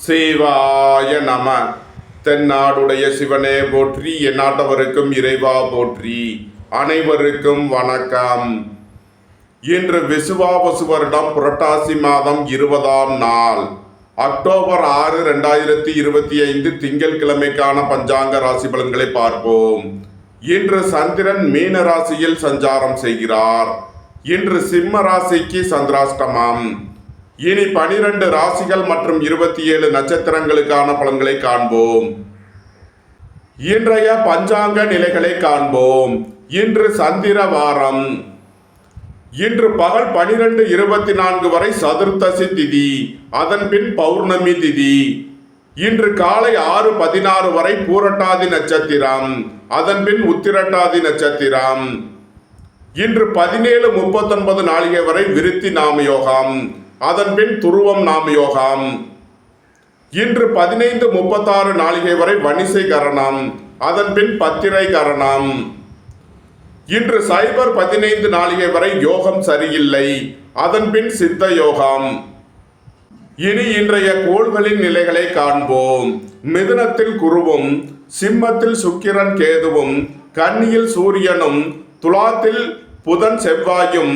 சிவாய நம. தென்னாடுடைய சிவனே போற்றி, எந்நாட்டவருக்கும் இறைவா போற்றி. அனைவருக்கும் வணக்கம். இன்று விசுவாவசு வருடம் புரட்டாசி மாதம் 20ஆம் நாள், அக்டோபர் 6, 2025 திங்கட்கிழமைக்கான பஞ்சாங்க ராசி பலன்களை பார்ப்போம். இன்று சந்திரன் மீன ராசியில் சஞ்சாரம் செய்கிறார். இன்று சிம்ம ராசிக்கு சந்திராஷ்டமம். இனி 12 ராசிகள் மற்றும் 27 நட்சத்திரங்களுக்கான பலன்களை காண்போம். இன்றைய பஞ்சாங்க நிலைகளை காண்போம். இன்று சந்திர வாரம். இன்று பகல் 12:24 வரை சதுர்த்தசி திதி, அதன் பின் பௌர்ணமி திதி. இன்று காலை 6:16 வரை பூரட்டாதி நட்சத்திரம், அதன் பின் உத்திரட்டாதி நட்சத்திரம். இன்று 17:39 நாழிகை வரை விருத்தி நாமயோகம், அதன் பின் துருவம் நாமயோகம். இன்று 15:36 நாழிகை வரை வணிசை கரணம், அதன் பின் பத்திரை கரணம். இன்று சைபர் 15 நாழிகை வரை யோகம் சரியில்லை, அதன் பின் சித்த யோகம். இனி இன்றைய கோள்களின் நிலைகளை காண்போம். மிதுனத்தில் குருவும், சிம்மத்தில் சுக்கிரன் கேதுவும், கன்னியில் சூரியனும், துலாத்தில் புதன் செவ்வாயும்,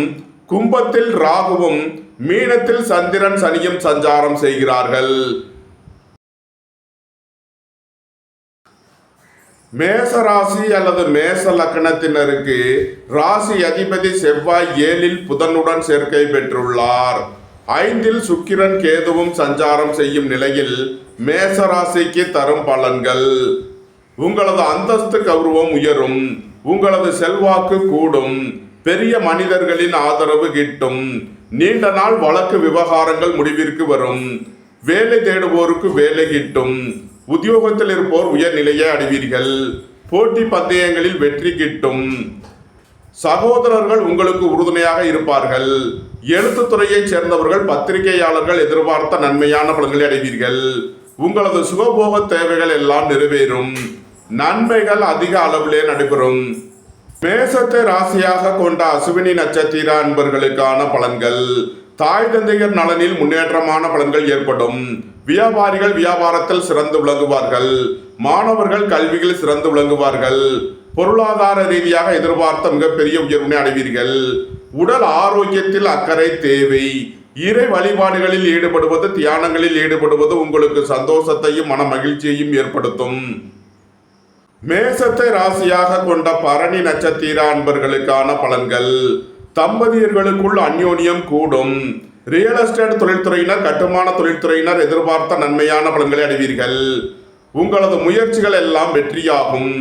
கும்பத்தில் ராகுவும், மீனத்தில் சந்திரன் சனியும் சஞ்சாரம் செய்கிறார்கள். மேச ராசி அல்லது மேச லக்னத்தினருக்கு ராசி அதிபதி செவ்வாய் 7இல் புதனுடன் சேர்க்கை பெற்றுள்ளார். 5இல் சுக்கிரன் கேதுவும் சஞ்சாரம் செய்யும் நிலையில் மேச ராசிக்கு தரும் பலன்கள்: உங்களது அந்தஸ்து கௌரவம் உயரும், உங்களது செல்வாக்கு கூடும், பெரிய மனிதர்களின் ஆதரவு கிட்டும், நீண்ட நாள் வழக்கு விவகாரங்கள் முடிவிற்கு வரும், வேலை தேடுவோருக்கு வேலை கிட்டும், உத்தியோகத்தில் இருப்போர் உயர்நிலையை அடைவீர்கள், போட்டி பந்தயங்களில் வெற்றி கிட்டும், சகோதரர்கள் உங்களுக்கு உறுதுணையாக இருப்பார்கள், எழுத்துத்துறையைச் சேர்ந்தவர்கள் பத்திரிகையாளர்கள் எதிர்பார்த்த நன்மையான பலன்களை அடைவீர்கள், உங்களது சுகபோக தேவைகள் எல்லாம் நிறைவேறும், நன்மைகள் அதிக அளவிலே நடைபெறும். மேசத்தை ராசியாக கொண்ட அசுவினி நட்சத்திர அன்பர்களுக்கான பலன்கள்: தாய் தந்தையர் நலனில் முன்னேற்றமான பலன்கள் ஏற்படும். வியாபாரிகள் வியாபாரத்தில் சிறந்து விளங்குவார்கள். மாணவர்கள் கல்வியில் சிறந்து விளங்குவார்கள். பொருளாதார ரீதியாக எதிர்பார்த்த மிகப்பெரிய உயர்வினை அடைவீர்கள். உடல் ஆரோக்கியத்தில் அக்கறை தேவை. இறை வழிபாடுகளில் ஈடுபடுவது, தியானங்களில் ஈடுபடுவது உங்களுக்கு சந்தோஷத்தையும் மன மகிழ்ச்சியையும் ஏற்படுத்தும். மேசத்தை ராசியாக கொண்ட பரணி நட்சத்திர அன்பர்களுக்கான பலன்கள்: தம்பதியர்களுக்குள் அந்யோன்யம் கூடும். ரியல் எஸ்டேட் தொழில்துறையினர், கட்டுமான தொழில்துறையினர் எதிர்பார்த்த நன்மையான பலன்களை அடைவீர்கள். உங்களது முயற்சிகள் எல்லாம் வெற்றியாகும்.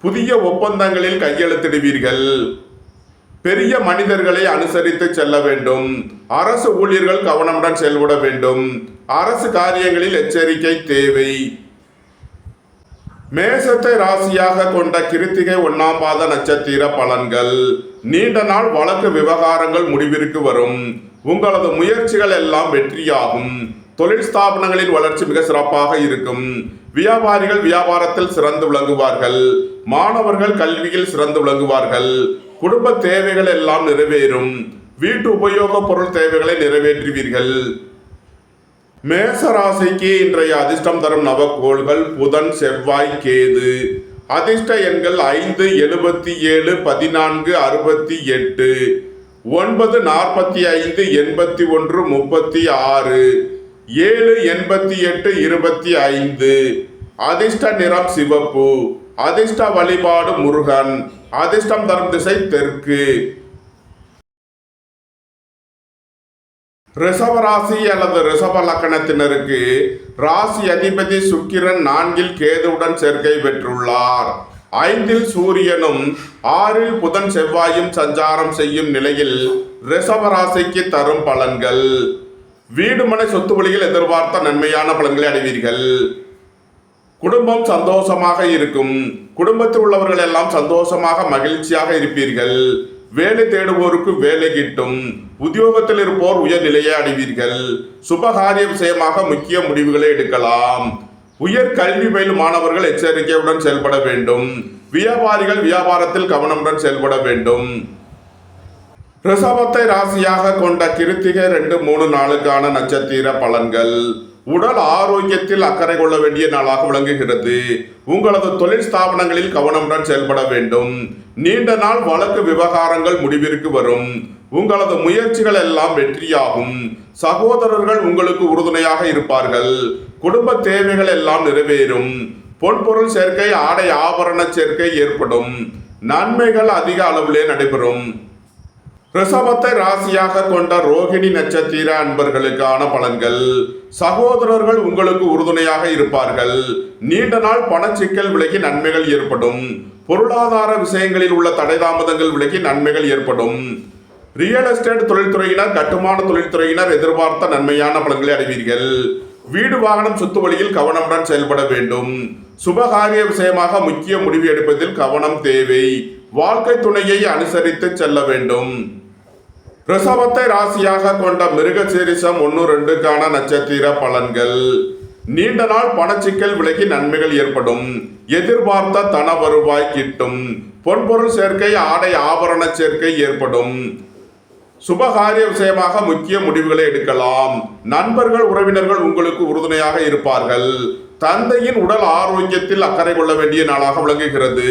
புதிய ஒப்பந்தங்களில் கையெழுத்திடுவீர்கள். பெரிய மனிதர்களை அனுசரித்து செல்ல வேண்டும். அரசு ஊழியர்கள் கவனமுடன் செயல்பட வேண்டும். அரசு காரியங்களில் எச்சரிக்கை தேவை. மேசத்தை ராசியாக கொண்ட கிருத்திகை 1ஆம் பாத நட்சத்திர பலன்கள்: நீண்ட நாள் வழக்கு விவகாரங்கள் முடிவிற்கு வரும். உங்களது முயற்சிகள் எல்லாம் வெற்றியாகும். தொழில் ஸ்தாபனங்களின் வளர்ச்சி மிக சிறப்பாக இருக்கும். வியாபாரிகள் வியாபாரத்தில் சிறந்து விளங்குவார்கள். மாணவர்கள் கல்வியில் சிறந்து விளங்குவார்கள். குடும்ப தேவைகள் எல்லாம் நிறைவேறும். வீட்டு உபயோக பொருள் தேவைகளை நிறைவேற்றுவீர்கள். மேச ராசிக்கு இன்றைய அதிர்ஷ்டம் தரும் நவக்கோள்கள்: புதன், செவ்வாய், கேது. அதிர்ஷ்ட எண்கள் 5, 77, 14, 68, 9, 45, 81, 36, 7, 88, 25. அதிர்ஷ்ட நிறம் சிவப்பு. அதிர்ஷ்ட வழிபாடு முருகன். அதிர்ஷ்டம் தரும் திசை தெற்கு. ரிஷப ராசி அல்லது ரிஷப லக்னத்தினருக்கு ராசி அதிபதி சுக்கிரன் 4இல் கேதுவுடன் சேர்க்கை பெற்றுள்ளார். 5இல் சூரியனும் 6இல் புதன் செவ்வாயும் சஞ்சாரம் செய்யும் நிலையில் ரிஷப ராசிக்கு தரும் பலன்கள்: வீடுமனை சொத்து வழியில் எதிர்பார்த்த நன்மையான பலன்களை அடைவீர்கள். குடும்பம் சந்தோஷமாக இருக்கும். குடும்பத்தில் உள்ளவர்கள் எல்லாம் சந்தோஷமாக மகிழ்ச்சியாக இருப்பீர்கள். வேலை தேடுவோருக்கு வேலை கிட்டும். உத்தியோகத்தில் இருப்போர் உயர்நிலையை அடைவீர்கள். சுபகாரிய விஷயமாக முக்கிய முடிவுகளை எடுக்கலாம். உயர் கல்வி பயிலும் மாணவர்கள் எச்சரிக்கையுடன் செயல்பட வேண்டும். வியாபாரிகள் வியாபாரத்தில் கவனமுடன் செயல்பட வேண்டும். ரிஷபத்தை ராசியாக கொண்ட கிருத்திகை 2, 3 நாளுக்கான நட்சத்திர பலன்கள். உடல் ஆரோக்கியத்தில் அக்கறை கொள்ள வேண்டிய நாளாக விளங்குகிறது. உங்களது தொழில் ஸ்தாபனங்களில் கவனமுடன் செயல்பட வேண்டும். நீண்ட நாள் வழக்கு விவகாரங்கள் முடிவிற்கு வரும். உங்களது முயற்சிகள் எல்லாம் வெற்றியாகும். சகோதரர்கள் உங்களுக்கு உறுதுணையாக இருப்பார்கள். குடும்ப தேவைகள் எல்லாம் நிறைவேறும். பொன்பொருள் சேர்க்கை, ஆடை ஆபரண சேர்க்கை ஏற்படும். நன்மைகள் அதிக அளவிலே நடைபெறும். ரிஷபத்தை ராசியாக கொண்ட ரோகிணி நட்சத்திர அன்பர்களுக்கான பலன்கள். சகோதரர்கள் உங்களுக்கு உறுதுணையாக இருப்பார்கள். நீண்ட நாள் பணச்சிக்கல் விலகி நன்மைகள் ஏற்படும். பொருளாதார விஷயங்களில் உள்ள தடை தாமதங்கள் விலகி நன்மைகள் ஏற்படும். ரியல் எஸ்டேட் தொழில்துறையினர், கட்டுமான தொழில்துறையினர் எதிர்பார்த்த நன்மையான பலன்களை அடைவீர்கள். வீடு வாகனம் சொத்து வழியில் கவனமுடன் செயல்பட வேண்டும். சுபகாரிய விஷயமாக முக்கிய முடிவு எடுப்பதில் கவனம் தேவை. வாழ்க்கை துணையை அனுசரித்து செல்ல வேண்டும். ரிஷபத்தை ராசியாக கொண்ட மிருகசீரிஷம் 1-2க்கான நட்சத்திர பலன்கள். நீண்ட நாள் பணச்சிக்கல் விலகி நன்மைகள் ஏற்படும். எதிர்பார்த்த தன வருவாய் கிட்டும். பொன்பொருள் சேர்க்கை, ஆடை ஆபரண சேர்க்கை ஏற்படும். சுபகாரிய விஷயமாக முக்கிய முடிவுகளை எடுக்கலாம். நண்பர்கள், உறவினர்கள் உங்களுக்கு உறுதுணையாக இருப்பார்கள். தந்தையின் உடல் ஆரோக்கியத்தில் அக்கறை கொள்ள வேண்டிய நாளாக விளங்குகிறது.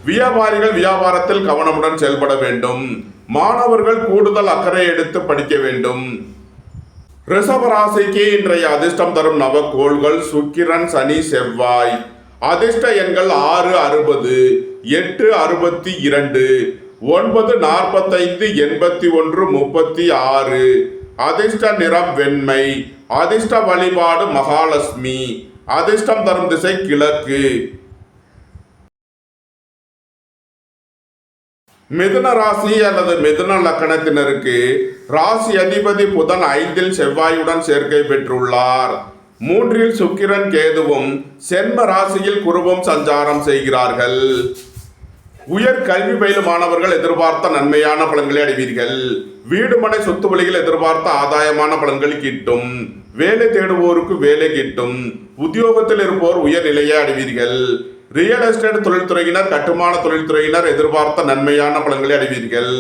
வியாபாரிகள் வியாபாரத்தில் கவனமுடன் செயல்பட வேண்டும். மாணவர்கள் கூடுதல் அக்கறை எடுத்து படிக்க வேண்டும். ரிஷப ராசிக்கு இன்றைய அதிர்ஷ்டம் தரும் நவக்கோள்கள் சுக்கிரன், சனி, செவ்வாய். அதிர்ஷ்ட எண்கள் 6, 60, 8, 62, 9, 45, 81, 36. அதிர்ஷ்ட நிறம் வெண்மை. அதிர்ஷ்ட வழிபாடு மகாலட்சுமி. அதிர்ஷ்டம் தரும் திசை கிழக்கு. மிதுன ராசி அல்லது மிதுன லக்கணத்தினருக்கு ராசி அதிபதி புதன் 5ல் செவ்வாயுடன் சேர்க்கை பெற்றுள்ளார். 3ல் சுக்கிரன், கேதுவும் சென்ம ராசியில் குருவும் சஞ்சாரம் செய்கிறார்கள். உயர் கல்வி பயிலும் மாணவர்கள் எதிர்பார்த்த நன்மையான பலன்களை அடைவீர்கள். வீடு மனை சொத்து வழியில் எதிர்பார்த்த ஆதாயமான பலன்கள் கிட்டும். வேலை தேடுவோருக்கு வேலை கிட்டும். உத்தியோகத்தில் இருப்போர் உயர் நிலையை அடைவீர்கள். ரியல் எஸ்டேட் தொழில்துறையினர், கட்டுமான தொழில்துறையினர் எதிர்பார்த்த நன்மையான பலன்களை அடைவீர்கள்.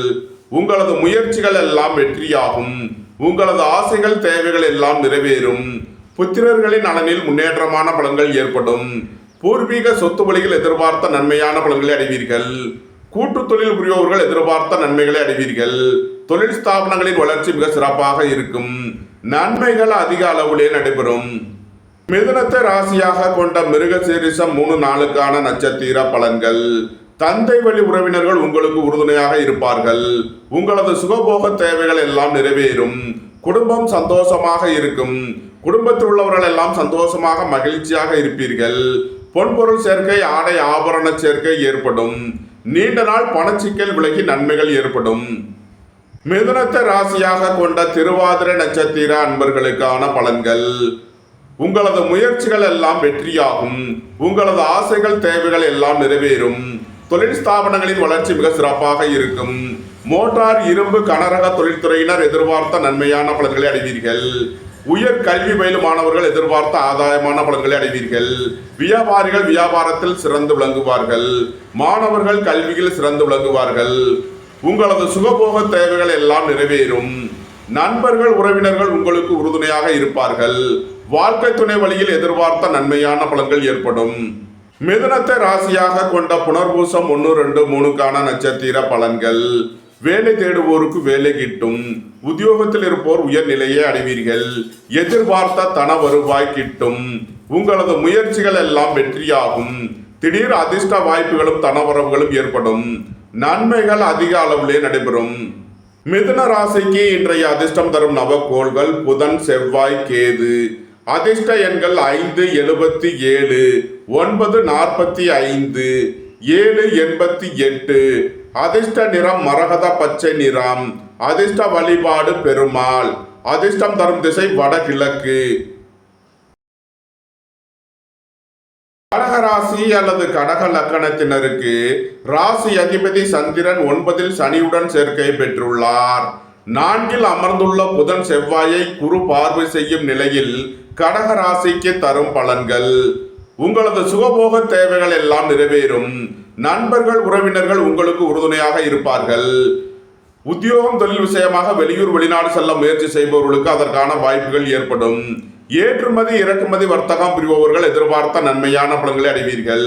உங்களது முயற்சிகள் எல்லாம் வெற்றியாகும். உங்களது ஆசைகள், தேவைகள் எல்லாம் நிறைவேறும். புத்திரர்களின் நலனில் முன்னேற்றமான பலன்கள் ஏற்படும். பூர்வீக சொத்து வழியில் எதிர்பார்த்த நன்மையான பலன்களை அடைவீர்கள். கூட்டு தொழில் புரியோர்கள் எதிர்பார்த்த நன்மைகளை அடைவீர்கள். தொழில் ஸ்தாபனங்களின் வளர்ச்சி மிக சிறப்பாக இருக்கும். நன்மைகள் அதிக அளவிலே நடைபெறும். மிதுனத்தை ராசியாக கொண்ட மிருகசீரிஷம் 3-4க்கான நட்சத்திர பலன்கள். தந்தை வழி உறவினர்கள் உங்களுக்கு உறுதுணையாக இருப்பார்கள். உங்களது சுகபோக தேவைகள் எல்லாம் நிறைவேறும். குடும்பம் சந்தோஷமாக இருக்கும். குடும்பத்தில் உள்ளவர்கள் எல்லாம் சந்தோஷமாக மகிழ்ச்சியாக இருப்பீர்கள். பொன்பொருள் சேர்க்கை, ஆடை ஆபரண சேர்க்கை ஏற்படும். நீண்ட நாள் பணச்சிக்கல் விலகி நன்மைகள் ஏற்படும். மிதுனத்தை ராசியாக கொண்ட திருவாதிரை நட்சத்திர அன்பர்களுக்கான பலன்கள். உங்களது முயற்சிகள் எல்லாம் வெற்றியாகும். உங்களது ஆசைகள், தேவைகள் எல்லாம் நிறைவேறும். தொழில் ஸ்தாபனங்களின் வளர்ச்சி மிக சிறப்பாக இருக்கும். மோட்டார், இரும்பு, கனரக தொழில்துறையினர் எதிர்பார்த்த நன்மையான பலன்களை அடைவீர்கள். உயர் கல்வி பயிலும் மாணவர்கள் எதிர்பார்த்த ஆதாயமான பலன்களை அடைவீர்கள். வியாபாரிகள் வியாபாரத்தில் சிறந்து விளங்குவார்கள். மாணவர்கள் கல்வியில் சிறந்து விளங்குவார்கள். உங்களது சுகபோக தேவைகள் எல்லாம் நிறைவேறும். நண்பர்கள், உறவினர்கள் உங்களுக்கு உறுதுணையாக இருப்பார்கள். வாழ்க்கை துணை வழியில் எதிர்பார்த்த நன்மையான பலன்கள் ஏற்படும். மிதுனத்தை ராசியாக கொண்ட புனர்பூசம் 1-2-3க்கான நட்சத்திர பலன்கள். வேலை தேடுவோருக்கு வேலை கிட்டும். உத்தியோகத்தில் இருப்போர் உயர்நிலையை அடைவீர்கள். எதிர்பார்த்த தன வருவாய் கிட்டும். உங்களது முயற்சிகள் எல்லாம் வெற்றியாகும். திடீர் அதிர்ஷ்ட வாய்ப்புகளும் தனவரவுகளும் ஏற்படும். நன்மைகள் அதிக அளவிலே நடைபெறும். மிதுன ராசிக்கு இன்றைய அதிர்ஷ்டம் தரும் நவக்கோள்கள் புதன், செவ்வாய், கேது. அதிர்ஷ்ட எண்கள் 5, 77, 9, 45, 7, 88. அதிர்ஷ்ட நிறம் மரகத பச்சை நிறம். அதிர்ஷ்ட வழிபாடு பெருமாள். அதிர்ஷ்டம் தரும் திசை வடகிழக்கு. கடகராசி அல்லது கடக லக்கணத்தினருக்கு ராசி அதிபதி சந்திரன் 9ல் சனியுடன் சேர்க்கை பெற்றுள்ளார். 4ல் அமர்ந்துள்ள புதன் செவ்வாயை குரு பார்வை செய்யும் நிலையில் கடக ராசிக்கு தரும் பலன்கள். உங்களது சுகபோக தேவைகள் எல்லாம் நிறைவேறும். நண்பர்கள், உறவினர்கள் உங்களுக்கு உறுதுணையாக இருப்பார்கள். உத்தியோகம், தொழில் விஷயமாக வெளியூர், வெளிநாடு செல்ல முயற்சி செய்பவர்களுக்கு அதற்கான வாய்ப்புகள் ஏற்படும். ஏற்றுமதி இறக்குமதி வர்த்தகம் புரிபவர்கள் எதிர்பார்த்த நன்மையான பலன்களை அடைவீர்கள்.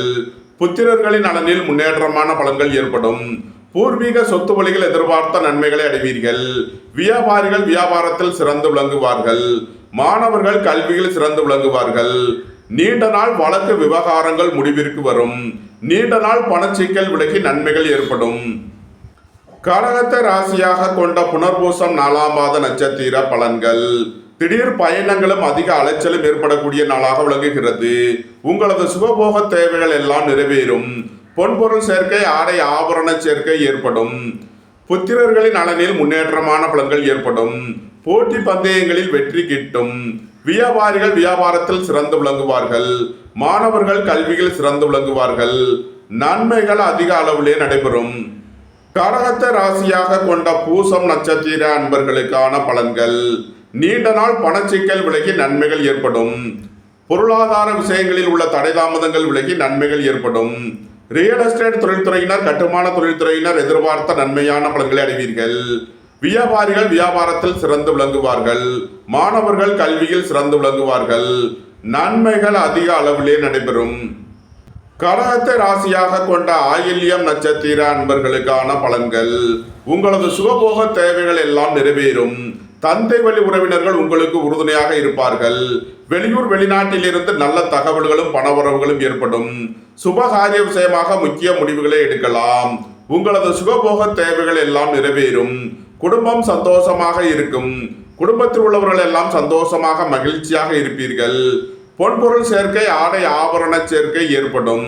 புத்திரர்களின் நலனில் முன்னேற்றமான பலன்கள் ஏற்படும். பூர்வீக சொத்து வழிகள் எதிர்பார்த்த நன்மைகளை அடைவீர்கள். வியாபாரிகள் வியாபாரத்தில் சிறந்து விளங்குவார்கள். மாணவர்கள் கல்வியில் சிறந்து விளங்குவார்கள். நீண்ட நாள் வழக்கு விவகாரங்கள் முடிவிற்கு வரும். நீண்ட நாள் பணச்சிக்கல் விலகி நன்மைகள் ஏற்படும். கடகத்தை ராசியாக கொண்ட புனர்பூசம் 4ஆம் பாத நட்சத்திர பலன்கள். திடீர் பயணங்களும் அதிக அலைச்சலும் ஏற்படக்கூடிய நாளாக விளங்குகிறது. உங்களது சுகபோக தேவைகள் எல்லாம் நிறைவேறும். பொன்பொருள் சேர்க்கை ஆடை ஆபரண சேர்க்கை ஏற்படும். புத்திரர்களின் நலனில் முன்னேற்றமான பலன்கள் ஏற்படும். போட்டி பந்தயங்களில் வெற்றி கிட்டும். வியாபாரிகள் வியாபாரத்தில் சிறந்து விளங்குவார்கள். மாணவர்கள் கல்வியில் சிறந்து விளங்குவார்கள். நன்மைகள் அதிக அளவிலே நடைபெறும். கடகத்தை ராசியாக கொண்ட பூசம் நட்சத்திர அன்பர்களுக்கான பலன்கள். நீண்ட நாள் பணச்சிக்கல் விலகி நன்மைகள் ஏற்படும். பொருளாதார விஷயங்களில் உள்ள தடை தாமதங்கள் விலகி நன்மைகள் ஏற்படும். ரியல் எஸ்டேட் தொழில்துறையினர் கட்டுமான தொழில்துறையினர் எதிர்பார்த்த நன்மையான பலன்களை அடைவீர்கள். வியாபாரிகள் வியாபாரத்தில் சிறந்து விளங்குவார்கள். மாணவர்கள் கல்வியில் சிறந்து விளங்குவார்கள். நன்மைகள் அதிக அளவிலே நடைபெறும். கடகத்தை ராசியாக கொண்ட ஆயில்யம் நட்சத்திர அன்பர்களுக்கான பலன்கள். உங்களது சுகபோக தேவைகள் எல்லாம் நிறைவேறும். தந்தை வழி உறவினர்கள் உங்களுக்கு உறுதுணையாக இருப்பார்கள். வெளியூர் வெளிநாட்டிலிருந்து நல்ல தகவல்களும் பணவரவுகளும் ஏற்படும். சுபகாரிய விஷயமாக முக்கிய முடிவுகளை எடுக்கலாம். உங்களது சுகபோக தேவைகள் எல்லாம் நிறைவேறும். குடும்பம் சந்தோஷமாக இருக்கும். குடும்பத்தில் உள்ளவர்கள் எல்லாம் சந்தோஷமாக மகிழ்ச்சியாக இருப்பீர்கள். பொன்பொருள் சேர்க்கை ஆடை ஆபரண சேர்க்கை ஏற்படும்.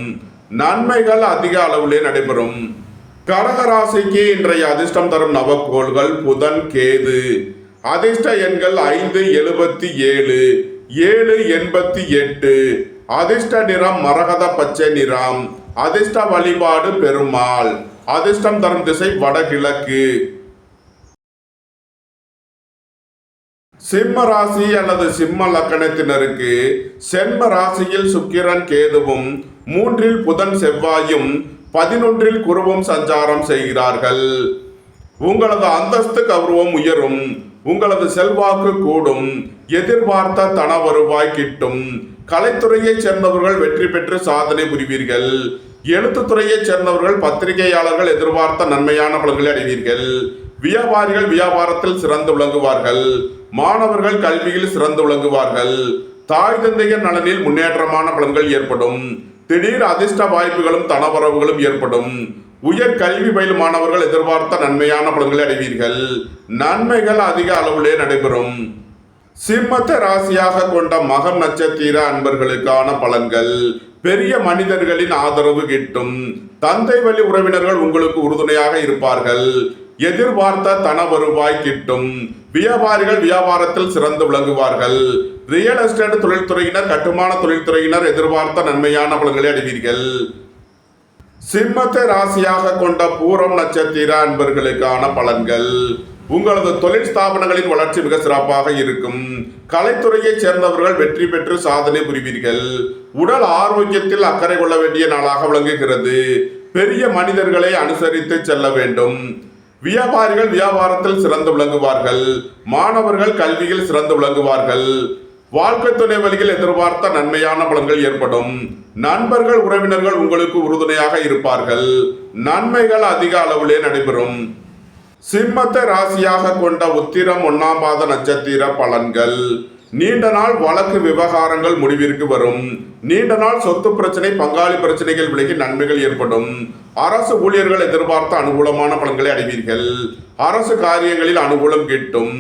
நன்மைகள் அதிக அளவிலே நடைபெறும். கடக ராசிக்கு இன்றைய அதிர்ஷ்டம் தரும் நவக்கோள்கள் புதன் கேது. அதிர்ஷ்ட எண்கள் 577 788. அதிர்ஷ்ட நிறம் மரகத பச்சை நிறம். அதிர்ஷ்ட வழிபாடு பெருமாள். அதிர்ஷ்டம் தரும் திசை வடகிழக்கு. சிம்ம ராசி அல்லது சிம்ம லக்கணத்தினருக்கு சென்ம ராசியில் சுக்கிரன் கேதுவும் 3இல் புதன் செவ்வாயும் 11இல் குருவும் சஞ்சாரம் செய்கிறார்கள். உங்களது அந்தஸ்து கௌரவம் உயரும். உங்களது செல்வாக்கு கூடும். எதிர்பார்த்த தன வருவாய் கிட்டும். கலைத்துறையைச் சேர்ந்தவர்கள் வெற்றி பெற்று சாதனை புரிவீர்கள். எழுத்துத்துறையைச் சேர்ந்தவர்கள் பத்திரிகையாளர்கள் எதிர்பார்த்த நன்மையான பலன்களை அடைவீர்கள். வியாபாரிகள் வியாபாரத்தில் சிறந்து விளங்குவார்கள். மாணவர்கள் கல்வியில் சிறந்து விளங்குவார்கள். தாய் தந்தையர் நலனில் முன்னேற்றமான பலன்கள் ஏற்படும். திடீர் அதிர்ஷ்ட வாய்ப்புகளும் தனவரவுகளும் ஏற்படும். உயர் கல்வி பயிலும் மாணவர்கள் எதிர்பார்த்த நன்மையான பலன்களை அடைவீர்கள். நன்மைகள் அதிக அளவிலே நடைபெறும். சிம்மத்தை ராசியாக கொண்ட மகம் நட்சத்திர அன்பர்களுக்கான பலன்கள். பெரிய மனிதர்களின் ஆதரவு கிட்டும். தந்தை வழி உறவினர்கள் உங்களுக்கு உறுதுணையாக இருப்பார்கள். எதிர்பார்த்த தன வருவாய் கிட்டும். வியாபாரிகள் வியாபாரத்தில் சிறந்து விளங்குவார்கள். ரியல் எஸ்டேட் தொழில்துறையினர் கட்டுமான தொழில்துறையினர் எதிர்பார்த்த நன்மையான பலன்களை அடைவீர்கள். சிம்மத்தை ராசியாக கொண்ட பூரம் நட்சத்திர அன்பர்களுக்கான பலன்கள். உங்களது தொழில் ஸ்தாபனங்களின் வளர்ச்சி மிக சிறப்பாக இருக்கும். கலைத்துறையைச் சேர்ந்தவர்கள் வெற்றி பெற்று சாதனை புரிவீர்கள். உடல் ஆரோக்கியத்தில் அக்கறை கொள்ள வேண்டிய நாளாக விளங்குகிறது. பெரிய மனிதர்களை அனுசரித்து செல்ல வேண்டும். வியாபாரிகள் வியாபாரத்தில் சிறந்து விளங்குவார்கள். மாணவர்கள் கல்வியில் சிறந்து விளங்குவார்கள். வாழ்க்கை துணை வழியில் எதிர்பார்த்த நன்மையான பலன்கள் ஏற்படும். நண்பர்கள் உறவினர்கள் உங்களுக்கு உறுதுணையாக இருப்பார்கள். நன்மைகள் அதிக அளவிலே நடைபெறும். சிம்மத்தை ராசியாக கொண்ட உத்திரம் 1ஆம் பாத நட்சத்திர பலன்கள். நீண்ட நாள் வழக்கு விவகாரங்கள் முடிவிற்கு வரும். நீண்ட நாள் சொத்து பிரச்சனை பங்காளி பிரச்சனைகள் விலகி நன்மைகள் ஏற்படும். அரசு ஊழியர்கள் எதிர்பார்த்த அனுகூலமான பலன்களை அடைவீர்கள். அரசு காரியங்களில் அனுகூலம் கிட்டும்.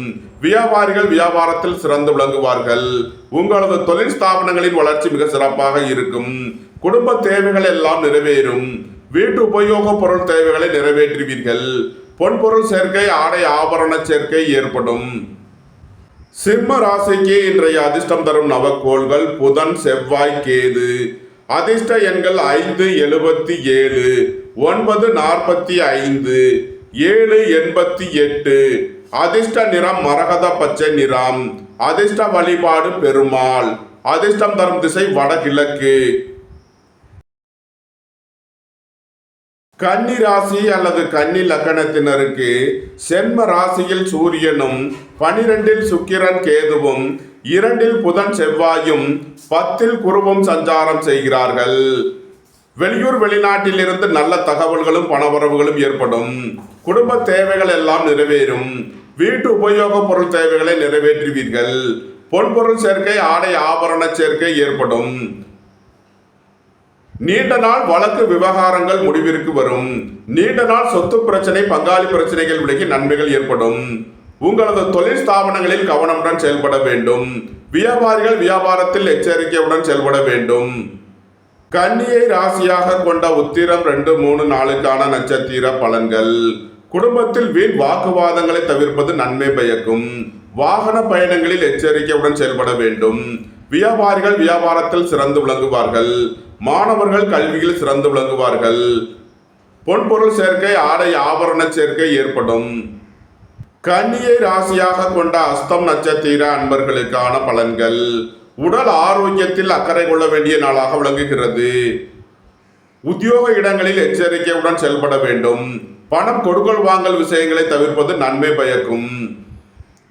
வியாபாரிகள் வியாபாரத்தில் சிறந்து விளங்குவார்கள். உங்களது தொழில் ஸ்தாபனங்களின் வளர்ச்சி மிக சிறப்பாக இருக்கும். குடும்ப தேவைகள் எல்லாம் நிறைவேறும். வீட்டு உபயோக பொருள் தேவைகளை நிறைவேற்றுவீர்கள். பொன்பொருள் சேர்க்கை ஆடை ஆபரண சேர்க்கை ஏற்படும். சிம்ம ராசிக்கு இன்றைய அதிர்ஷ்டம் தரும் நவக்கோள்கள் புதன் செவ்வாய் கேது. அதிர்ஷ்ட எண்கள் 577 945 788. அதிர்ஷ்ட நிறம் மரகத பச்சை நிறம். அதிர்ஷ்ட வழிபாடு பெருமாள். அதிர்ஷ்டம் தரும் திசை வடகிழக்கு. கன்னி ராசி அல்லது கன்னி லக்கணத்தினருக்கு சென்ம ராசியில் சூரியனும் 12இல் சுக்கிரன் கேதுவும் 2 புதன் செவ்வாயும் 10 குருவும் சஞ்சாரம் செய்கிறார்கள். வெளியூர் வெளிநாட்டில் இருந்து நல்ல தகவல்களும் பணவரவுகளும் ஏற்படும். குடும்ப தேவைகள் எல்லாம் நிறைவேறும். வீட்டு உபயோக பொருள் தேவைகளை நிறைவேற்றுவீர்கள். பொன்பொருள் சேர்க்கை, ஆடை ஆபரண சேர்க்கை ஏற்படும். நீண்ட நாள் வழக்கு விவகாரங்கள் முடிவிற்கு வரும். நீண்ட நாள் சொத்து பிரச்சனை, பங்காளி பிரச்சனைகள் விலகி நன்மைகள் ஏற்படும். உங்களது தொழில் ஸ்தாபனங்களில் கவனமுடன் செயல்பட வேண்டும். வியாபாரிகள் வியாபாரத்தில் எச்சரிக்கையுடன் செயல்பட வேண்டும். கன்னியை ராசியாக கொண்ட உத்திரம் 2, 3, 4 நட்சத்திர பலன்கள். குடும்பத்தில் வீண் வாக்குவாதங்களை தவிர்ப்பது நன்மை பயக்கும். வாகன பயணங்களில் எச்சரிக்கையுடன் செயல்பட வேண்டும். வியாபாரிகள் வியாபாரத்தில் சிறந்து விளங்குவார்கள். மாணவர்கள் கல்வியில் சிறந்து விளங்குவார்கள். பொன்பொருள் சேர்க்கை, ஆடை ஆபரண சேர்க்கை ஏற்படும். கன்னியை ராசியாக கொண்ட அஸ்தம் நட்சத்திர அன்பர்களுக்கான பலன்கள். உடல் ஆரோக்கியத்தில் அக்கறை கொள்ள வேண்டிய நாளாக விளங்குகிறது. உத்தியோக இடங்களில் எச்சரிக்கையுடன் செயல்பட வேண்டும். பணம் கொடுக்கல் வாங்கல் விஷயங்களை தவிர்ப்பது நன்மை பயக்கும்.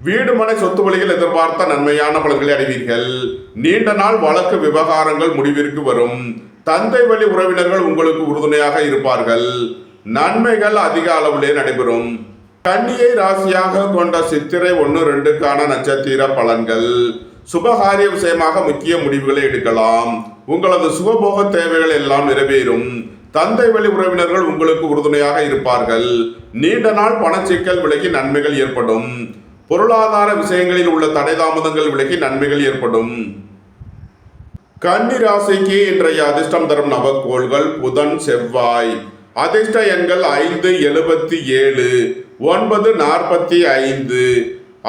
வீடு மனை சொத்து வழிகள் எதிர்பார்த்த நன்மையான பலன்களை அடைவீர்கள். நீண்ட நாள் வழக்கு விவகாரங்கள் முடிவிற்கு வரும். தந்தை வழி உறவினர்கள் உங்களுக்கு உறுதுணையாக இருப்பார்கள். நன்மைகள் அதிக அளவிலே நடைபெறும். கன்னியை ராசியாக கொண்ட சித்திரை 1, 2 நட்சத்திர பலன்கள். சுபகாரிய விஷயமாக முக்கிய முடிவுகளை எடுக்கலாம். உங்களது சுகபோக தேவைகள் எல்லாம் நிறைவேறும். தந்தை வழி உறவினர்கள் உங்களுக்கு உறுதுணையாக இருப்பார்கள். நீண்ட நாள் பணச்சிக்கல் விலகி நன்மைகள் ஏற்படும். பொருளாதார விஷயங்களில் உள்ள தடை தாமதங்கள் விலகி நன்மைகள் ஏற்படும். கன்னி ராசிக்கு இன்றைய அதிர்ஷ்டம் தரும் நவக்கோள்கள் புதன், செவ்வாய். அதிர்ஷ்ட எண்கள் 5, 77, 9, 45,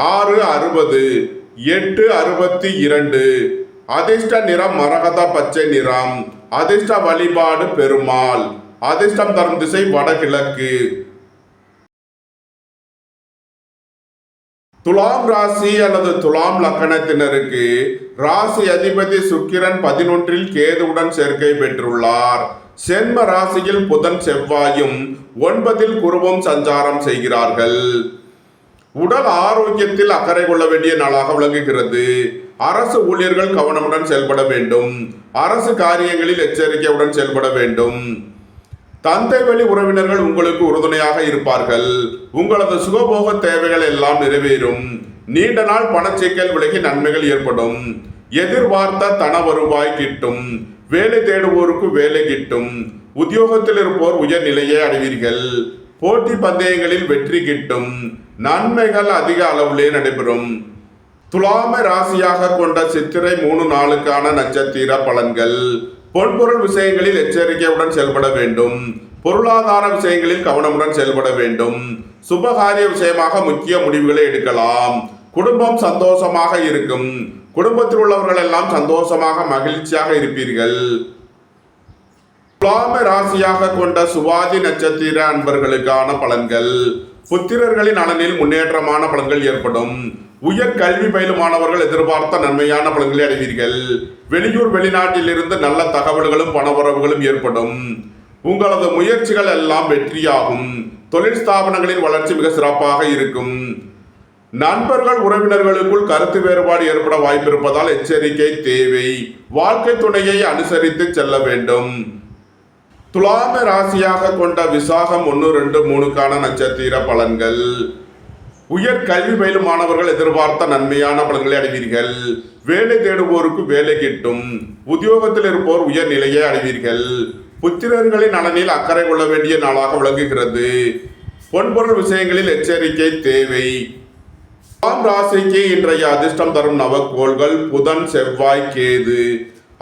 6, 60, 8, 62. அதிர்ஷ்ட நிறம் மரகத பச்சை நிறம். அதிர்ஷ்ட வழிபாடு பெருமாள். அதிர்ஷ்டம் தரும் திசை வடகிழக்கு. துலாம் ராசி அல்லது துலாம் லக்கணத்தினருக்கு ராசி அதிபதி சுக்கிரன் 11 கேதுவுடன் சேர்க்கை பெற்றுள்ளார். சென்ம ராசியில் புதன் செவ்வாயும் 9 குருவும் சஞ்சாரம் செய்கிறார்கள். உடல் ஆரோக்கியத்தில் அக்கறை கொள்ள வேண்டிய நாளாக விளங்குகிறது. அரசு ஊழியர்கள் கவனமுடன் செயல்பட வேண்டும். அரசு காரியங்களில் எச்சரிக்கையுடன் செயல்பட வேண்டும். தந்தை வழி உறவினர்கள் உங்களுக்கு உறுதுணையாக இருப்பார்கள். உங்களது சுகபோக தேவைகள் எல்லாம் நிறைவேறும். நீண்ட நாள் பணச்சிக்கல் விலகி நன்மைகள் ஏற்படும். எதிர்பார்த்த தன வருவாய் கிட்டும். வேலை தேடுவோருக்கு வேலை கிட்டும். உத்தியோகத்தில் இருப்போர் உயர் நிலையை அடைவீர்கள். போட்டி பந்தயங்களில் வெற்றி கிட்டும். நன்மைகள் அதிக அளவிலே நடைபெறும். துலாம ராசியாக கொண்ட சித்திரை 3, 4 நட்சத்திர பலன்கள். பொன்பொருள் விஷயங்களில் எச்சரிக்கையுடன் செயல்பட வேண்டும். பொருளாதார விஷயங்களில் கவனமுடன் செயல்பட வேண்டும். சுபகாரிய விஷயமாக முக்கிய முடிவுகளை எடுக்கலாம். குடும்பம் சந்தோஷமாக இருக்கும். குடும்பத்தில் உள்ளவர்கள் எல்லாம் சந்தோஷமாக மகிழ்ச்சியாக இருப்பீர்கள். துலாம ராசியாக கொண்ட சுவாதி நட்சத்திர அன்பர்களுக்கான பலன்கள். புத்திரர்களின் நலனில் முன்னேற்றமான பலன்கள் ஏற்படும். உயர் கல்வி பயிலும் மாணவர்கள் எதிர்பார்த்த நன்மையான பலன்களை அடைவீர்கள். வெளியூர் வெளிநாட்டில் இருந்து நல்ல தகவல்களும் பணவரவுகளும் ஏற்படும். உங்களது முயற்சிகள் எல்லாம் வெற்றியாகும். தொழில் ஸ்தாபனங்களின் வளர்ச்சி மிக சிறப்பாக இருக்கும். நண்பர்கள் உறவினர்களுக்குள் கருத்து வேறுபாடு ஏற்பட வாய்ப்பிருப்பதால் எச்சரிக்கை தேவை. வாழ்க்கை துணையை அனுசரித்து செல்ல வேண்டும். துலாம ராசியாக கொண்ட விசாகம் 1, 2, 3 நட்சத்திர பலன்கள். உயர் கல்வி பயிலும் மாணவர்கள் எதிர்பார்த்த நன்மையான பலன்களை அடைவீர்கள். வேலை தேடுவோருக்கு வேலை கிட்டும். உத்தியோகத்தில் இருப்போர் உயர் நிலையை அடைவீர்கள். புத்திரர்களின் நலனில் அக்கறை கொள்ள வேண்டிய நாளாக விளங்குகிறது. பொன்பொருள் விஷயங்களில் எச்சரிக்கை தேவை. துலாம் ராசிக்கு இன்றைய அதிர்ஷ்டம் தரும் நவக்கோள்கள் புதன், செவ்வாய், கேது.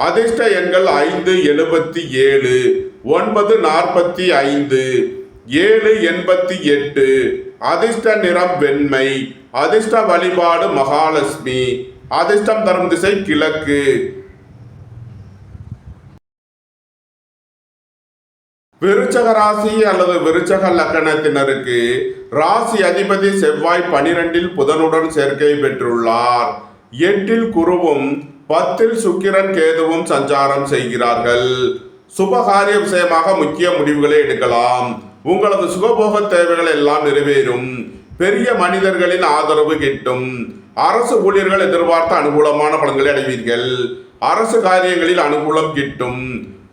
அதிர்ஷ்ட எண்கள் 5, 77, 9, 45, 7, 88. அதிர்ஷ்ட நிறம் வெண்மை. அதிர்ஷ்ட வழிபாடு மகாலட்சுமி. அதிர்ஷ்டம் தரும் திசை கிழக்கு. விருச்சக ராசி அல்லது விருச்சக லக்கணத்தினருக்கு ராசி அதிபதி செவ்வாய் 12 புதனுடன் சேர்க்கை பெற்றுள்ளார். 8 குருவும் 10 சுக்கிரன் கேதுவும் சஞ்சாரம் செய்கிறார்கள். சுபகாரிய விஷயமாக முக்கிய முடிவுகளை எடுக்கலாம். உங்களது சுகபோக தேவைகள் எல்லாம் நிறைவேறும். பெரிய மனிதர்களின் ஆதரவு கிட்டும். அரசு ஊழியர்கள் எதிர்பார்த்த அனுகூலமான பலன்களை அடைவீர்கள். அரசு காரியங்களில் அனுகூலம் கிட்டும்.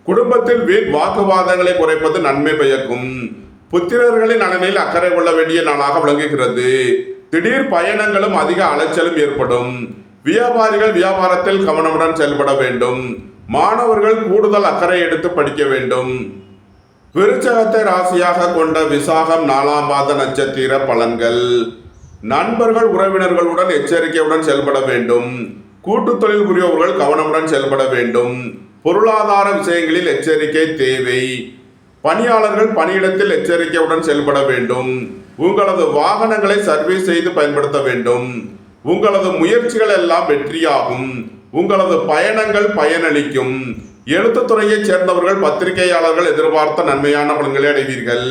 குடும்பத்தில் வீண் வாக்குவாதங்களை குறைப்பது நன்மை பயக்கும். புத்திரர்களின் நலனில் அக்கறை கொள்ள வேண்டிய நாளாக விளங்குகிறது. திடீர் பயணங்களும் அதிக அலைச்சலும் ஏற்படும். வியாபாரிகள் வியாபாரத்தில் கவனமுடன் செயல்பட வேண்டும். மாணவர்கள் கூடுதல் அக்கறை எடுத்து படிக்க வேண்டும். விருச்சகத்தை ராசியாக கொண்ட விசாகம் 4ஆம் பாத நட்சத்திர பலன்கள். நண்பர்கள் உறவினர்களுடன் எச்சரிக்கையுடன் செயல்பட வேண்டும். கூட்டு தொழில் புரிபவர்கள் கவனமுடன் செயல்பட வேண்டும். பொருளாதார விஷயங்களில் எச்சரிக்கை தேவை. பணியாளர்கள் பணியிடத்தில் எச்சரிக்கையுடன் செயல்பட வேண்டும். உங்களது வாகனங்களை சர்வீஸ் செய்து பயன்படுத்த வேண்டும். உங்களது முயற்சிகள் எல்லாம் வெற்றியாகும். உங்களது பயணங்கள் பயனளிக்கும். எழுத்துத்துறையைச் சேர்ந்தவர்கள் பத்திரிகையாளர்கள் எதிர்பார்த்த நன்மையான பலன்களை அடைவீர்கள்.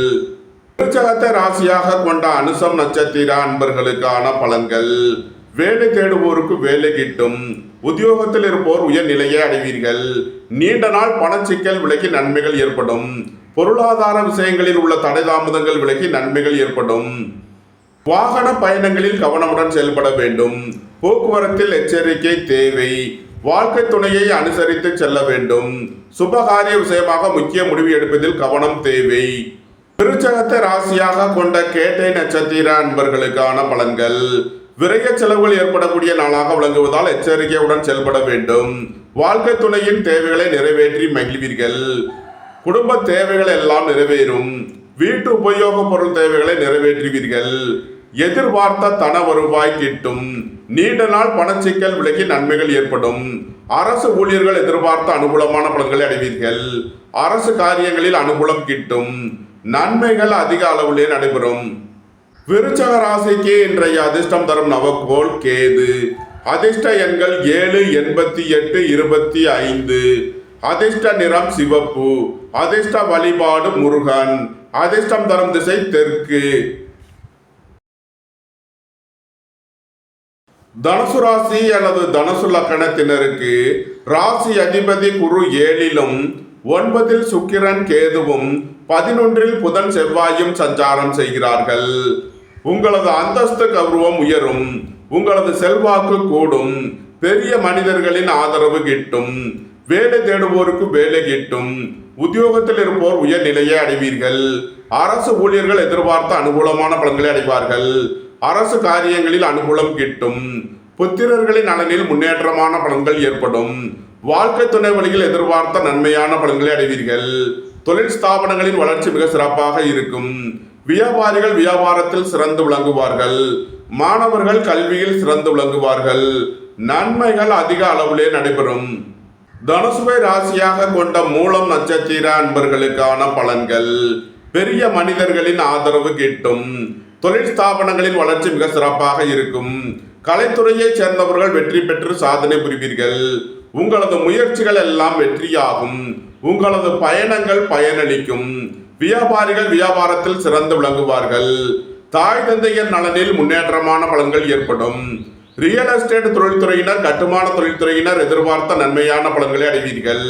விருச்சகத்தை ராசியாக கொண்ட அனுசம் நட்சத்திர அன்பர்களுக்கான பலன்கள். வேலை தேடுவோருக்கு வேலை கிட்டும். உத்தியோகத்தில் இருப்போர் உயர்நிலையை அடைவீர்கள். நீண்ட நாள் பணச்சிக்கல் விலகி நன்மைகள் ஏற்படும். பொருளாதார விஷயங்களில் உள்ள தடை தாமதங்கள் விலகி நன்மைகள் ஏற்படும். வாகன பயணங்களில் கவனமுடன் செயல்பட வேண்டும். போக்குவரத்தில் எச்சரிக்கை தேவை. வாழ்க்கை துணையை அனுசரித்து செல்ல வேண்டும். சுபகாரிய விஷயமாக முக்கிய முடிவு எடுப்பதில் கவனம் தேவை. விருச்சகத்தை ராசியாக கொண்ட கேட்டை நட்சத்திர அன்பர்களுக்கான பலன்கள். விரைய செலவுகள் ஏற்படக்கூடிய நாளாக விளங்குவதால் எச்சரிக்கையுடன் செயல்பட வேண்டும். வாழ்க்கை துணையின் தேவைகளை நிறைவேற்றி மகிழ்வீர்கள். குடும்ப தேவைகள் எல்லாம் நிறைவேறும். வீட்டு உபயோக பொருள் தேவைகளை நிறைவேற்றுவீர்கள். எதிர்பார்த்த தன வருவாய் கிட்டும். நீண்ட நாள் பணச்சிக்கல் விலகி நன்மைகள் ஏற்படும். அரசு ஊழியர்கள் எதிர்பார்த்த அனுகூலமான பலன்களை அடைவீர்கள். அரசு காரியங்களில் அனுகூலம் கிட்டும். நன்மைகள் அதிக அளவிலே நடைபெறும். விருச்சக ராசிக்கு இன்றைய அதிர்ஷ்டம் தரும் நவக்கோள் கேது. அதிர்ஷ்ட எண்கள் 7, 88, 25. அதிர்ஷ்ட நிறம் சிவப்பு. அதிர்ஷ்ட வழிபாடு முருகன். அதிர்ஷ்டம் தரும் திசை தெற்கு. தனுசு ராசி அல்லது தனுசு லக்கணத்தினருக்கு ராசி அதிபதி குரு 7லும் 9ல் சுக்கிரன் கேதுவும் 11ல் புதன் செவ்வாயும் சஞ்சாரம் செய்கிறார்கள். உங்களது அந்தஸ்து கௌரவம் உயரும். உங்களது செல்வாக்கு கூடும். பெரிய மனிதர்களின் ஆதரவு கிட்டும். வேலை தேடுவோருக்கு வேலை கிட்டும். உத்தியோகத்தில் இருப்போர் உயர்நிலையை அடைவீர்கள். அரசு ஊழியர்கள் எதிர்பார்த்த அனுகூலமான பலன்களை அடைவார்கள். அரசு காரியங்களில் அனுகூலம் கிட்டும். புத்திரர்களின் நலனில் முன்னேற்றமான பலன்கள் ஏற்படும். வாழ்க்கை துணை வழியில் எதிர்பார்த்த நன்மையான பலன்களை அடைவீர்கள். தொழில் ஸ்தாபனங்களின் வளர்ச்சி மிக சிறப்பாக இருக்கும். வியாபாரிகள் வியாபாரத்தில் சிறந்து விளங்குவார்கள். மாணவர்கள் கல்வியில் சிறந்து விளங்குவார்கள். நன்மைகள் அதிக அளவிலே நடைபெறும். தனுசுவை ராசியாக கொண்ட மூலம் நட்சத்திர அன்பர்களுக்கான பலன்கள். பெரிய மனிதர்களின் ஆதரவு கிட்டும். தொழில் ஸ்தாபனங்களின் வளர்ச்சி மிக சிறப்பாக இருக்கும். கலைத்துறையைச் சேர்ந்தவர்கள் வெற்றி பெற்று சாதனை புரிவீர்கள். உங்களது முயற்சிகள் எல்லாம் வெற்றியாகும். உங்களது பயணங்கள் பயனளிக்கும். வியாபாரிகள் வியாபாரத்தில் சிறந்து விளங்குவார்கள். தாய் தந்தையர் நலனில் முன்னேற்றமான பலன்கள் ஏற்படும். ரியல் எஸ்டேட் தொழில்துறையினர் கட்டுமான தொழில்துறையினர் எதிர்பார்த்த நன்மையான பலன்களை அடைவீர்கள்.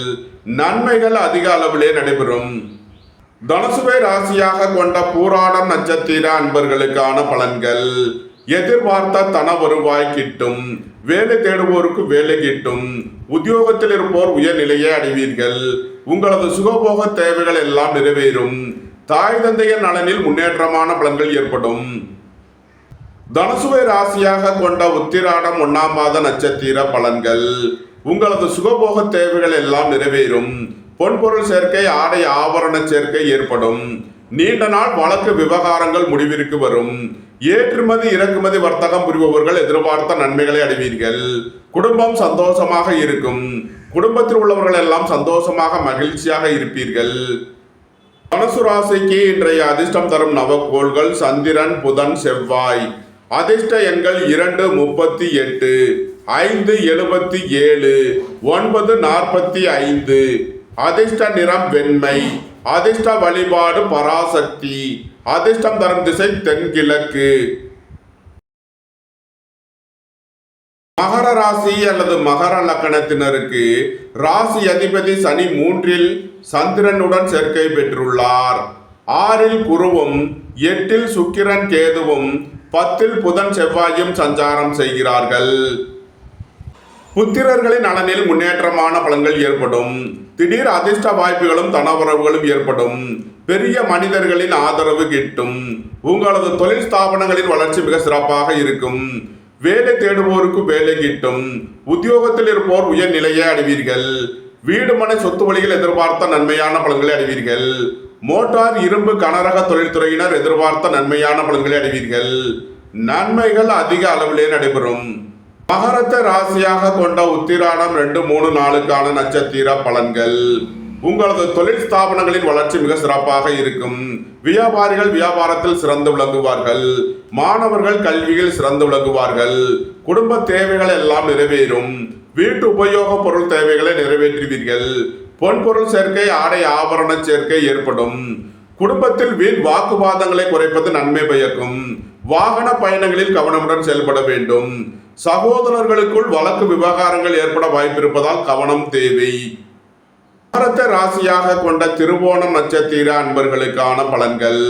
நன்மைகள் அதிக அளவிலே நடைபெறும். தனுசுவை ராசியாக கொண்ட பூராடம் நட்சத்திர அன்பர்களுக்கான பலன்கள். எதிர்பார்த்த தன வருவாய் கிட்டும். வேலை தேடுவோருக்கு வேலை கிட்டும். உத்தியோகத்தில் இருப்போர் உயர்நிலையை அடைவீர்கள். உங்களது சுகபோக தேவைகள் எல்லாம் நிறைவேறும். தாய் தந்தையர் நலனில் முன்னேற்றமான பலன்கள் ஏற்படும். தனுசுவை ராசியாக கொண்ட உத்திராடம் 1ஆம் பாத நட்சத்திர பலன்கள். உங்களது சுகபோக தேவைகள் எல்லாம் நிறைவேறும். பொன்பொருள் சேர்க்கை ஆடை ஆபரண சேர்க்கை ஏற்படும். நீண்ட நாள் வழக்கு விவகாரங்கள் முடிவிற்கு வரும். ஏற்றுமதி இறக்குமதி வர்த்தகம் புரிபவர்கள் எதிர்பார்த்த நன்மைகளை அடைவீர்கள். குடும்பம் சந்தோஷமாக இருக்கும். குடும்பத்தில் உள்ளவர்கள் எல்லாம் சந்தோஷமாக மகிழ்ச்சியாக இருப்பீர்கள். தனுசு ராசிக்கு இன்றைய அதிர்ஷ்டம் தரும் நவக்கோள்கள் சந்திரன் புதன் செவ்வாய். அதிர்ஷ்ட எண்கள் 2, 38, 5, 77, 9, 45. அதிர்ஷ்ட நிறம் வெண்மை. அதிர்ஷ்ட வழிபாடு பராசக்தி. அதிர்ஷ்டம் தரும் திசை தென்கிழக்கு. மகர ராசி அல்லது மகர லக்கணத்தினருக்கு ராசி அதிபதி சனி 3ல் சந்திரனுடன் சேர்க்கை பெற்றுள்ளார். 6ல் குருவும் 8ல் சுக்கிரன் கேதுவும் 10ல் புதன் செவ்வாயும் சஞ்சாரம் செய்கிறார்கள். புத்திரர்களின் நலனில் முன்னேற்றமான பலன்கள் ஏற்படும். திடீர் அதிர்ஷ்ட வாய்ப்புகளும் தனவரவுகளும் ஏற்படும். பெரிய மனிதர்களின் ஆதரவு கிட்டும். உங்களது தொழில் ஸ்தாபனங்களின் வளர்ச்சி மிக சிறப்பாக இருக்கும். வேலை தேடுவோருக்கு வேலை கிட்டும். உத்தியோகத்தில் இருப்போர் உயர் நிலையை அடைவீர்கள். வீடு மனை சொத்து வழியில் எதிர்பார்த்த நன்மையான பலன்களை அடைவீர்கள். மோட்டார் இரும்பு கனரக தொழில்துறையினர் எதிர்பார்த்த நன்மையான பலன்களை அடைவீர்கள். நன்மைகள் அதிக அளவிலே நடைபெறும். மகரத்தை ராசியாக கொண்ட உத்திராடம் 2, 3, 4க்கான நட்சத்திர பலன்கள். உங்களது தொழில் ஸ்தாபனங்களின் வளர்ச்சி மிக சிறப்பாக இருக்கும். வியாபாரிகள் வியாபாரத்தில் சிறந்து விளங்குவார்கள். மாணவர்கள் கல்வியில் சிறந்து விளங்குவார்கள். குடும்ப தேவைகள் எல்லாம் நிறைவேறும். வீட்டு உபயோக பொருள் தேவைகளை நிறைவேற்றுவீர்கள். பொன்பொருள் சேர்க்கை, ஆடை ஆபரண சேர்க்கை ஏற்படும். குடும்பத்தில் வீண் வாக்குவாதங்களை குறைப்பது நன்மை பயக்கும். வாகன பயணங்களில் கவனமுடன் செயல்பட வேண்டும். சகோதரர்களுக்குள் வழக்கு விவகாரங்கள் ஏற்பட வாய்ப்பிருப்பதால் கவனம் தேவை. மகரத்தை ராசியாக கொண்ட திருவோணம் நட்சத்திர அன்பர்களுக்கான பலன்கள்.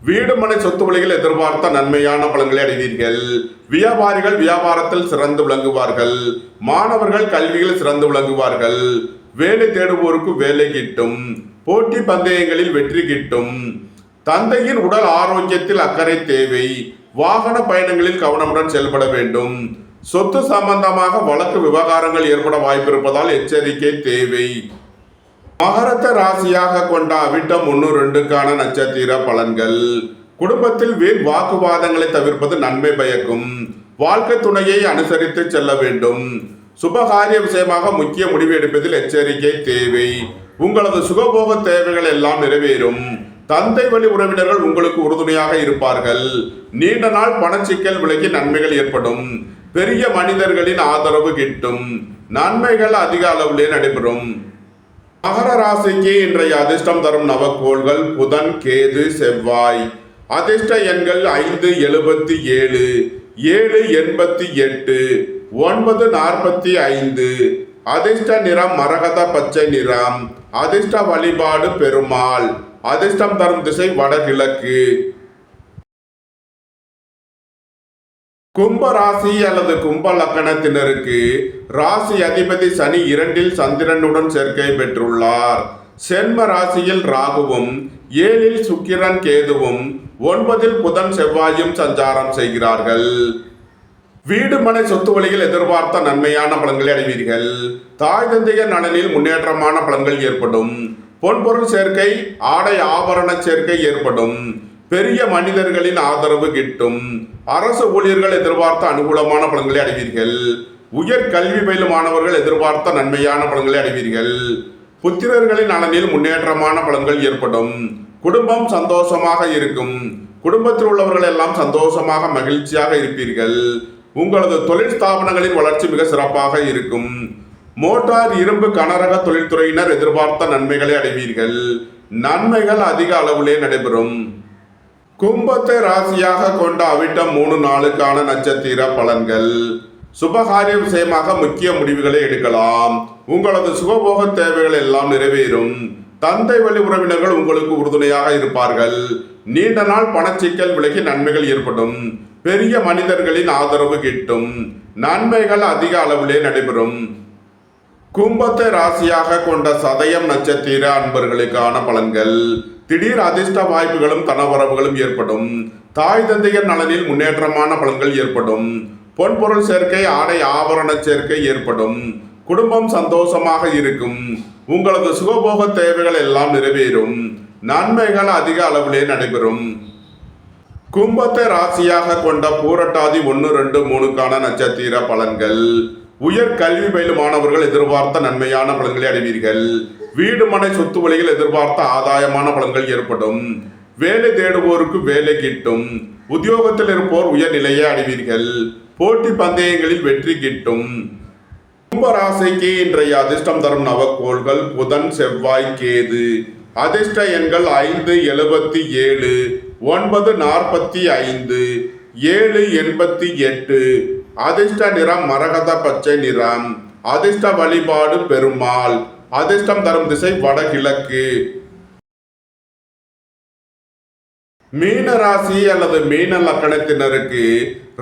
வீடு மனை சொத்து வழியில் எதிர்பார்த்த நன்மையான பலன்களை அடைவீர்கள். வியாபாரிகள் வியாபாரத்தில் சிறந்து விளங்குவார்கள். மாணவர்கள் கல்வியில் சிறந்து விளங்குவார்கள். வேலை தேடுவோருக்கு வேலை கிட்டும். போட்டி பந்தயங்களில் வெற்றி கிட்டும். தந்தையின் உடல் ஆரோக்கியத்தில் அக்கறை தேவை. வாகன பயணங்களில் கவனமுடன் செயல்பட வேண்டும். சொத்து சம்பந்தமாக வழக்கு விவகாரங்கள் ஏற்பட வாய்ப்பிருப்பதால் எச்சரிக்கை தேவை. மகரத்தை ராசியாக கொண்ட அவிட்டம் 1, 2க்கான நட்சத்திர பலன்கள். குடும்பத்தில் வீண் வாக்குவாதங்களை தவிர்ப்பது நன்மை பயக்கும். வாழ்க்கை துணையை அனுசரித்து செல்ல வேண்டும். சுபகாரிய விஷயமாக முக்கிய முடிவு எடுப்பதில் எச்சரிக்கை தேவை. உங்களது சுகபோக தேவைகள் எல்லாம் நிறைவேறும். தந்தை வழி உறவினர்கள் உங்களுக்கு உறுதுணையாக இருப்பார்கள். நீண்ட நாள் பணச்சிக்கல் விலகி நன்மைகள் ஏற்படும். பெரிய மனிதர்களின் ஆதரவு கிட்டும். நன்மைகள் அதிக அளவிலே நடைபெறும். மகர ராசிக்கு இன்றைய அதிர்ஷ்டம் தரும் நவக்கோள்கள் புதன், கேது, செவ்வாய். அதிர்ஷ்ட எண்கள் 5, 77, 7, 88, 9, 45. அதிர்ஷ்ட நிறம் மரகத பச்சை நிறம். அதிர்ஷ்ட வழிபாடு பெருமாள். அதிர்ஷ்டம் தரும் திசை வடகிழக்கு. கும்ப ராசி அல்லது கும்ப லக்கணத்தினருக்கு ராசி அதிபதி சனி 2ல் சந்திரனுடன் சேர்க்கை பெற்றுள்ளார். சென்ம ராசியில் ராகுவும், 7ல் சுக்கிரன் கேதுவும், 9ல் புதன் செவ்வாயும் சஞ்சாரம் செய்கிறார்கள். வீடு மனை சொத்து வழியில் எதிர்பார்த்த நன்மையான பலன்களை அடைவீர்கள். தாய் தந்தையர் நலனில் முன்னேற்றமான பலன்கள் ஏற்படும். பொன்பொருள் சேர்க்கை, ஆடை ஆபரண சேர்க்கை ஏற்படும். பெரிய மனிதர்களின் ஆதரவு கிட்டும். அரசு ஊழியர்கள் எதிர்பார்த்த அனுகூலமான பலன்களை அடைவீர்கள். உயர் கல்வி பயிலும் மாணவர்கள் எதிர்பார்த்த நன்மையான பலன்களை அடைவீர்கள். புத்திரர்களின் நலனில் முன்னேற்றமான பலன்கள் ஏற்படும். குடும்பம் சந்தோஷமாக இருக்கும். குடும்பத்தில் உள்ளவர்கள் எல்லாம் சந்தோஷமாக மகிழ்ச்சியாக இருப்பீர்கள். உங்களது தொழில் ஸ்தாபனங்களின் வளர்ச்சி மிக சிறப்பாக இருக்கும். மோட்டார் இரும்பு கனரக தொழில்துறையினர் எதிர்பார்த்த நன்மைகளை அடைவீர்கள். நன்மைகள் அதிக அளவிலே நடைபெறும். கும்பத்தை ராசியாக கொண்ட அவிட்டம் 3, 4க்கான நட்சத்திர பலன்கள். சுபகாரிய விஷயமாக முக்கிய முடிவுகளை எடுக்கலாம். உங்களது சுகபோக தேவைகள் எல்லாம் நிறைவேறும். தந்தை வழி உறவினர்கள் உங்களுக்கு உறுதுணையாக இருப்பார்கள். நீண்ட நாள் பணச்சிக்கல் விலகி நன்மைகள் ஏற்படும். பெரிய மனிதர்களின் ஆதரவு கிட்டும். நன்மைகள் அதிக அளவிலே நடைபெறும். கும்பத்தை ராசியாக கொண்ட சதயம் நட்சத்திர அன்பர்களுக்கான பலன்கள். திடீர் அதிர்ஷ்ட வாய்ப்புகளும் தனவரவுகளும் ஏற்படும். தாய் தந்தையர் நலனில் முன்னேற்றமான பலன்கள் ஏற்படும். பொன்பொருள் சேர்க்கை, ஆடை ஆபரண சேர்க்கை ஏற்படும். குடும்பம் சந்தோஷமாக இருக்கும். உங்களது சுகபோக தேவைகள் எல்லாம் நிறைவேறும். நன்மைகள் அதிக அளவிலே நடைபெறும். கும்பத்தை ராசியாக கொண்ட பூரட்டாதி 1, 2, 3க்கான நட்சத்திர பலன்கள். உயர் கல்வி பயிலும் மாணவர்கள் எதிர்பார்த்த நன்மையான பலன்களை அடைவீர்கள். வீடு மனை சொத்து வழியில் எதிர்பார்த்த ஆதாயமான பலன்கள் ஏற்படும். வேலை தேடுவோருக்கு வேலை கிட்டும். உத்தியோகத்தில் இருப்போர் உயர் நிலையை அடைவீர்கள். போட்டி பந்தயங்களில் வெற்றி கிட்டும். கும்பராசிக்கு இன்றைய அதிர்ஷ்டம் தரும் நவக்கோள்கள் புதன், செவ்வாய், கேது. அதிர்ஷ்ட எண்கள் 5, 77, 9, 45, 7, 88. அதிர்ஷ்ட நிறம் மரகத பச்சை நிறம். அதிர்ஷ்ட வழிபாடு பெருமாள். அதிர்ஷ்டம் தரும் திசை வடகிழக்கு. மீன ராசி அல்லது மீன லக்கணத்தினருக்கு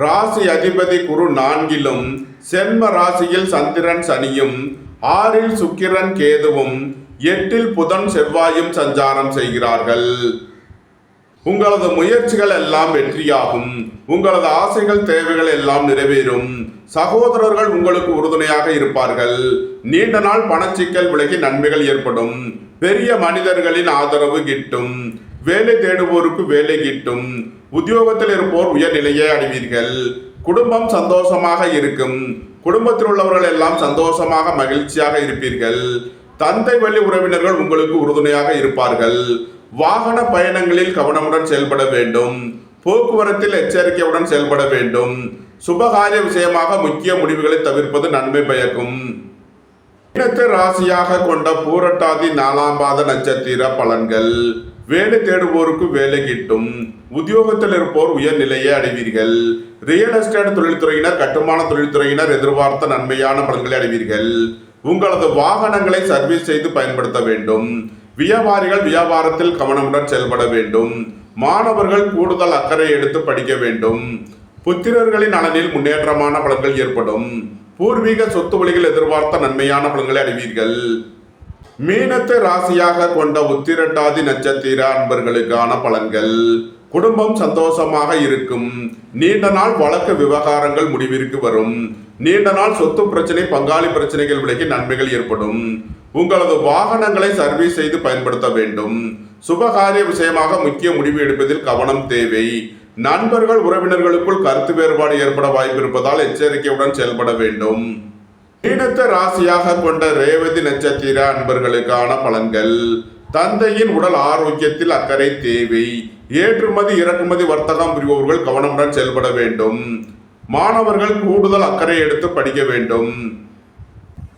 ராசி அதிபதி குரு 4லும் சென்ம ராசியில் சந்திரன் சனியும் 6ல் சுக்கிரன் கேதுவும் 8ல் புதன் செவ்வாயும் சஞ்சாரம் செய்கிறார்கள். உங்களது முயற்சிகள் எல்லாம் வெற்றியாகும். உங்களது ஆசைகள் தேவைகள் எல்லாம் நிறைவேறும். சகோதரர்கள் உங்களுக்கு உறுதுணையாக இருப்பார்கள். நீண்ட நாள் பணச்சிக்கல் விலகி நன்மைகள் ஏற்படும். பெரிய மனிதர்களின் ஆதரவு கிட்டும். வேலை தேடுவோருக்கு வேலை கிட்டும். உத்தியோகத்தில் இருப்போர் உயர்நிலையை அடைவீர்கள். குடும்பம் சந்தோஷமாக இருக்கும். குடும்பத்தில் உள்ளவர்கள் எல்லாம் சந்தோஷமாக மகிழ்ச்சியாக இருப்பீர்கள். தந்தை வழி உறவினர்கள் உங்களுக்கு உறுதுணையாக இருப்பார்கள். வாகன பயணங்களில் கவனமுடன் செயல்பட வேண்டும். போக்குவரத்தில் எச்சரிக்கையுடன் செயல்பட வேண்டும். சுபகாரிய விஷயமாக முக்கிய முடிவுகளை தவிர்ப்பது நன்மை பயக்கும். மீனத்தை ராசியாக கொண்ட பூரட்டாதி 4ஆம் பாத நட்சத்திர பலன்கள். வேலை தேடுவோருக்கு வேலை கிட்டும். உத்தியோகத்தில் இருப்போர் உயர்நிலையை அடைவீர்கள். ரியல் எஸ்டேட் தொழில்துறையினர், கட்டுமான தொழில்துறையினர் எதிர்பார்த்த நன்மையான பலன்களை அடைவீர்கள். உங்களது வாகனங்களை சர்வீஸ் செய்து பயன்படுத்த வேண்டும். வியாபாரிகள் வியாபாரத்தில் கவனமுடன் செயல்பட வேண்டும். மாணவர்கள் கூடுதல் அக்கறை எடுத்து படிக்க வேண்டும். புத்திரர்களின் நலனில் முன்னேற்றமான பலன்கள் ஏற்படும். பூர்வீக சொத்து வழிகள் எதிர்பார்த்த நன்மையான பலன்களை அடைவீர்கள். மீனத்தை ராசியாக கொண்ட உத்திரட்டாதி நட்சத்திர அன்பர்களுக்கான பலன்கள். குடும்பம் சந்தோஷமாக இருக்கும். நீண்ட நாள் வழக்கு விவகாரங்கள் முடிவிற்கு வரும். நீண்ட நாள் சொத்து பிரச்சனை, பங்காளி பிரச்சனைகள் விலகி நன்மைகள் ஏற்படும். உங்களது வாகனங்களை சர்வீஸ் செய்து பயன்படுத்த வேண்டும். சுபகாரிய விஷயமாக முக்கிய முடிவு எடுப்பதில் கவனம் தேவை. நண்பர்கள் உறவினர்களுக்குள் கருத்து வேறுபாடு ஏற்பட வாய்ப்பு இருப்பதால் எச்சரிக்கையுடன் செயல்பட வேண்டும். மீனத்தை ராசியாக கொண்ட ரேவதி நட்சத்திர அன்பர்களுக்கான பலன்கள். தந்தையின் உடல் ஆரோக்கியத்தில் அக்கறை தேவை. ஏற்றுமதி இறக்குமதி வர்த்தகம் புரிபவர்கள் கவனமுடன் செயல்பட வேண்டும். மாணவர்கள் கூடுதல் அக்கறை எடுத்து படிக்க வேண்டும்.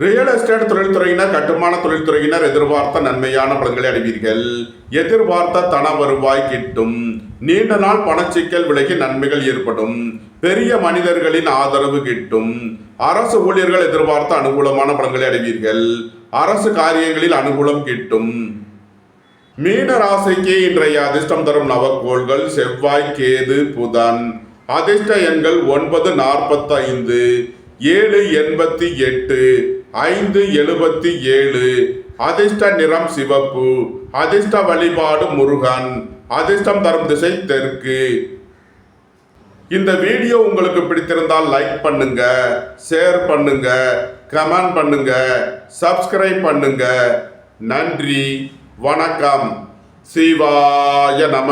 ரியல் எஸ்டேட் தொழில்துறையினர், கட்டுமான தொழில்துறையினர் எதிர்பார்த்த நன்மையான பலன்களை அடைவீர்கள். எதிர்பார்த்த தன வருவாய் கிட்டும். நீண்ட நாள் பணச்சிக்கல் விலகி நன்மைகள் ஏற்படும். பெரிய மனிதர்களின் ஆதரவு கிட்டும். அரசு ஊழியர்கள் எதிர்பார்த்த அனுகூலமான பலன்களை அடைவீர்கள். அரசு காரியங்களில் அனுகூலம் கிட்டும். மீன ராசிக்கு இன்றைய அதிர்ஷ்டம் தரும் நவக்கோள்கள் செவ்வாய், கேது, புதன். அதிர்ஷ்ட எண்கள் 945, 788, 577. அதிர்ஷ்ட நிறம் சிவப்பு. அதிர்ஷ்ட வழிபாடு முருகன். அதிர்ஷ்டம் தரும் திசை தெற்கு. இந்த வீடியோ உங்களுக்கு பிடித்திருந்தால் லைக் பண்ணுங்க, ஷேர் பண்ணுங்க, கமெண்ட் பண்ணுங்க, சப்ஸ்கிரைப் பண்ணுங்க. நன்றி, வணக்கம். சிவாய நம.